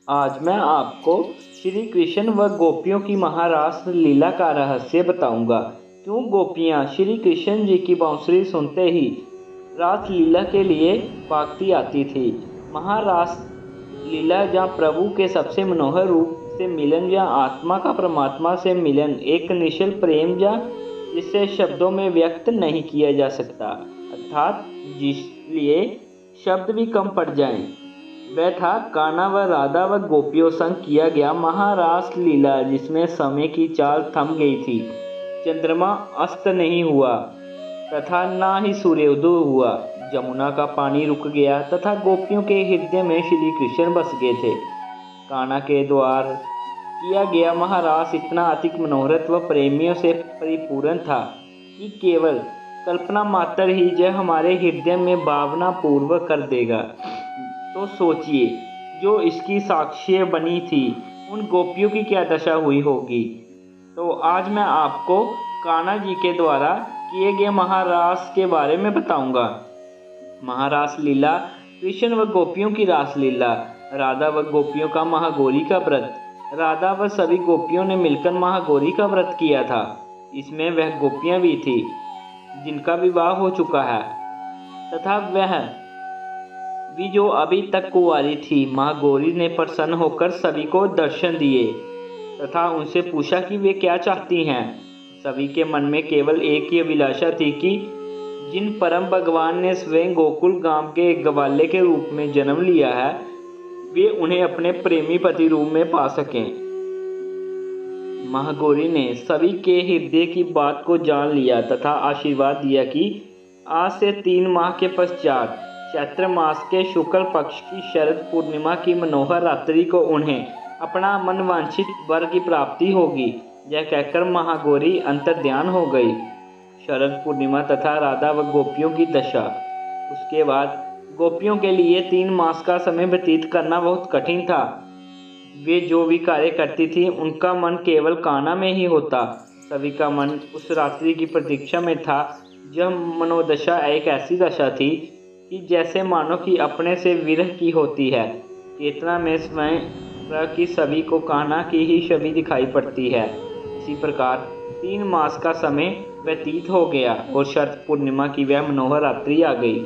आज मैं आपको श्री कृष्ण व गोपियों की महारास लीला का रहस्य बताऊंगा। क्यों गोपियां श्री कृष्ण जी की बांसुरी सुनते ही रास लीला के लिए भागती आती थी। महारास लीला जहाँ प्रभु के सबसे मनोहर रूप से मिलन या आत्मा का परमात्मा से मिलन, एक निश्चल प्रेम या जिसे शब्दों में व्यक्त नहीं किया जा सकता, अर्थात जिसलिए शब्द भी कम पड़ जाएं। वह था कान्हा व राधा व गोपियों संग किया गया महारास लीला, जिसमें समय की चाल थम गई थी। चंद्रमा अस्त नहीं हुआ तथा ना ही सूर्योदय हुआ। जमुना का पानी रुक गया तथा गोपियों के हृदय में श्री कृष्ण बस गए थे। कान्हा के द्वार किया गया महारास इतना अधिक मनोहरत व प्रेमियों से परिपूर्ण था कि केवल कल्पना मात्र ही यह हमारे हृदय में भावना पूर्वक कर देगा। तो सोचिए, जो इसकी साक्षी बनी थी उन गोपियों की क्या दशा हुई होगी। तो आज मैं आपको कान्हा जी के द्वारा किए गए महारास के बारे में बताऊंगा। महारास लीला कृष्ण व गोपियों की रास लीला। राधा व गोपियों का महागौरी का व्रत। राधा व सभी गोपियों ने मिलकर महागौरी का व्रत किया था। इसमें वह गोपियां भी थी जिनका विवाह हो चुका है तथा वह भी जो अभी तक कुंवारी थी। महागौरी ने प्रसन्न होकर सभी को दर्शन दिए तथा उनसे पूछा कि वे क्या चाहती हैं। सभी के मन में केवल एक ही अभिलाषा थी कि जिन परम भगवान ने स्वयं गोकुल गांव के एक ग्वाले के रूप में जन्म लिया है, वे उन्हें अपने प्रेमी पति रूप में पा सकें। महागौरी ने सभी के हृदय की बात को जान लिया तथा आशीर्वाद दिया कि आज से 3 माह के पश्चात चैत्र मास के शुक्ल पक्ष की शरद पूर्णिमा की मनोहर रात्रि को उन्हें अपना मनवांछित वर की प्राप्ति होगी। यह कहकर महागौरी अंतर्ध्यान हो गई। शरद पूर्णिमा तथा राधा व गोपियों की दशा। उसके बाद गोपियों के लिए 3 मास का समय व्यतीत करना बहुत कठिन था। वे जो भी कार्य करती थी उनका मन केवल कान्हा में ही होता। सभी का मन उस रात्रि की प्रतीक्षा में था। यह मनोदशा एक ऐसी दशा थी कि जैसे मानो कि अपने से विरह की होती है। चेतना में स्वयं की सभी को कान्हा की ही छवि दिखाई पड़ती है। इसी प्रकार 3 मास का समय व्यतीत हो गया और शरद पूर्णिमा की वह मनोहर रात्रि आ गई।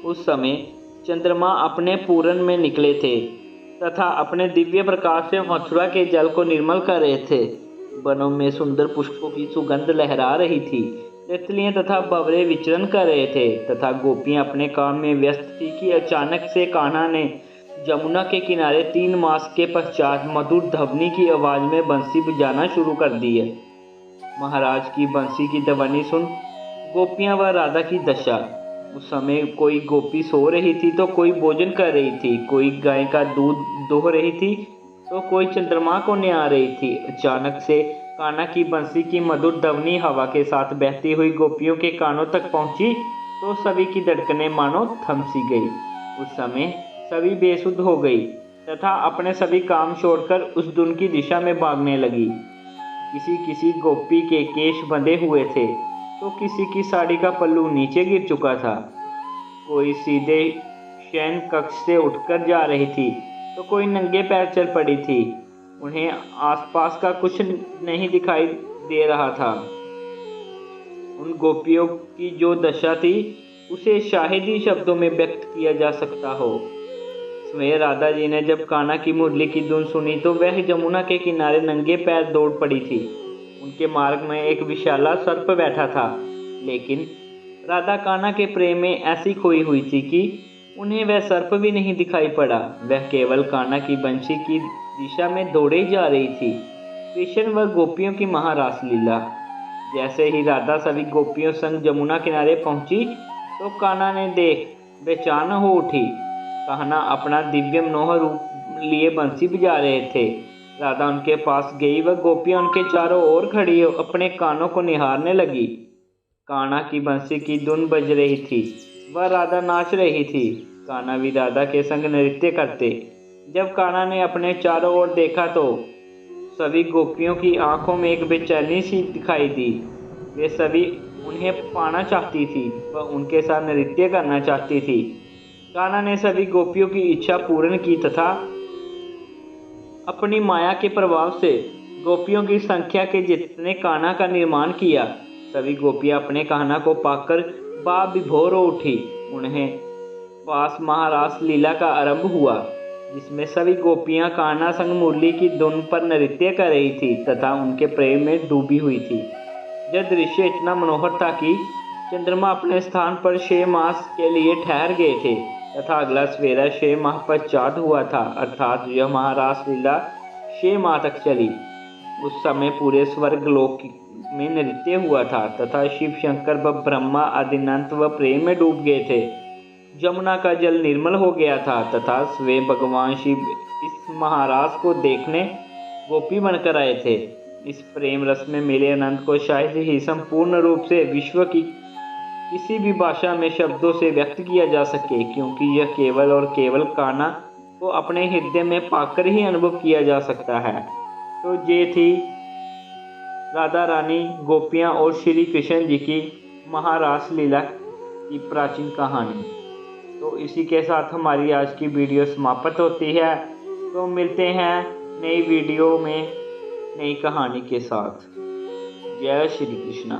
उस समय चंद्रमा अपने पूरन में निकले थे तथा अपने दिव्य प्रकाश से मथुरा के जल को निर्मल कर रहे थे। वनों में सुंदर पुष्पों की सुगंध लहरा रही थी। तितलियां तथा भंवरे विचरण कर रहे थे तथा गोपियां अपने काम में व्यस्त थी कि अचानक से कान्हा ने जमुना के किनारे 3 मास के पश्चात मधुर ध्वनि की आवाज में बंसी बजाना शुरू कर दी है। महाराज की बंसी की ध्वनि सुन गोपियां व राधा की दशा। उस समय कोई गोपी सो रही थी तो कोई भोजन कर रही थी, कोई गाय का दूध दोह रही थी तो कोई चंद्रमा को निहार रही थी। अचानक से कान्हा की बंसी की मधुर ध्वनि हवा के साथ बहती हुई गोपियों के कानों तक पहुंची तो सभी की धड़कनें मानो थम सी गई। उस समय सभी बेसुध हो गई तथा अपने सभी काम छोड़कर उस धुन की दिशा में भागने लगी। किसी किसी गोपी के केश बंधे हुए थे तो किसी की साड़ी का पल्लू नीचे गिर चुका था। कोई सीधे शयन कक्ष से उठकर जा रही थी तो कोई नंगे पैर चल पड़ी थी। उन्हें आसपास का कुछ नहीं दिखाई दे रहा था। उन गोपियों की जो दशा थी उसे शायद ही शब्दों में व्यक्त किया जा सकता हो। स्वयं राधा जी ने जब कान्हा की मुरली की धुन सुनी तो वह जमुना के किनारे नंगे पैर दौड़ पड़ी थी। उनके मार्ग में एक विशाला सर्प बैठा था, लेकिन राधा कान्हा के प्रेम में ऐसी खोई हुई थी कि उन्हें वह सर्प भी नहीं दिखाई पड़ा। वह केवल कान्हा की बंसी की दिशा में दौड़े जा रही थी। कृष्ण व गोपियों की महारास लीला। जैसे ही राधा सभी गोपियों संग जमुना किनारे पहुंची तो कान्हा ने देख बेचैन हो उठी। कान्हा अपना दिव्य मनोहर रूप लिए बंसी बजा रहे थे। राधा उनके पास गई व गोपियां उनके चारों ओर खड़ी अपने कानों को निहारने लगी। कान्हा की बंसी की धुन बज रही थी, वह राधा नाच रही थी। कान्हा भी राधा के संग नृत्य करते। जब कान्हा ने अपने चारों ओर देखा तो सभी गोपियों की आंखों में एक बेचैनी सी दिखाई दी। वे सभी उन्हें पाना चाहती थी व उनके साथ नृत्य करना चाहती थी। कान्हा ने सभी गोपियों की इच्छा पूर्ण की तथा अपनी माया के प्रभाव से गोपियों की संख्या के जितने कान्हा का निर्माण किया, सभी गोपियां अपने कान्हा को पाकर विभोर हो उठी। उन्हें पास महारास लीला का आरंभ हुआ, जिसमें सभी गोपियां कान्हा संग मुरली की धुन पर नृत्य कर रही थी तथा उनके प्रेम में डूबी हुई थी। यह दृश्य इतना मनोहर था कि चंद्रमा अपने स्थान पर 6 मास के लिए ठहर गए थे तथा अगला सवेरा 6 माह पश्चात हुआ था, अर्थात यह महारास लीला 6 माह तक चली। उस समय पूरे स्वर्ग लोक में नृत्य हुआ था तथा शिव शंकर व ब्रह्मा अनंत व प्रेम में डूब गए थे। जमुना का जल निर्मल हो गया था तथा स्वयं भगवान शिव इस महारास को देखने गोपी बनकर आए थे। इस प्रेम रस में मिले आनंद को शायद ही संपूर्ण रूप से विश्व की किसी भी भाषा में शब्दों से व्यक्त किया जा सके, क्योंकि यह केवल और केवल कान्हा को अपने हृदय में पाकर ही अनुभव किया जा सकता है। तो ये थी राधा रानी, गोपियाँ और श्री कृष्ण जी की महारास लीला की प्राचीन कहानी। तो इसी के साथ हमारी आज की वीडियो समाप्त होती है। तो मिलते हैं नई वीडियो में नई कहानी के साथ। जय श्री कृष्ण।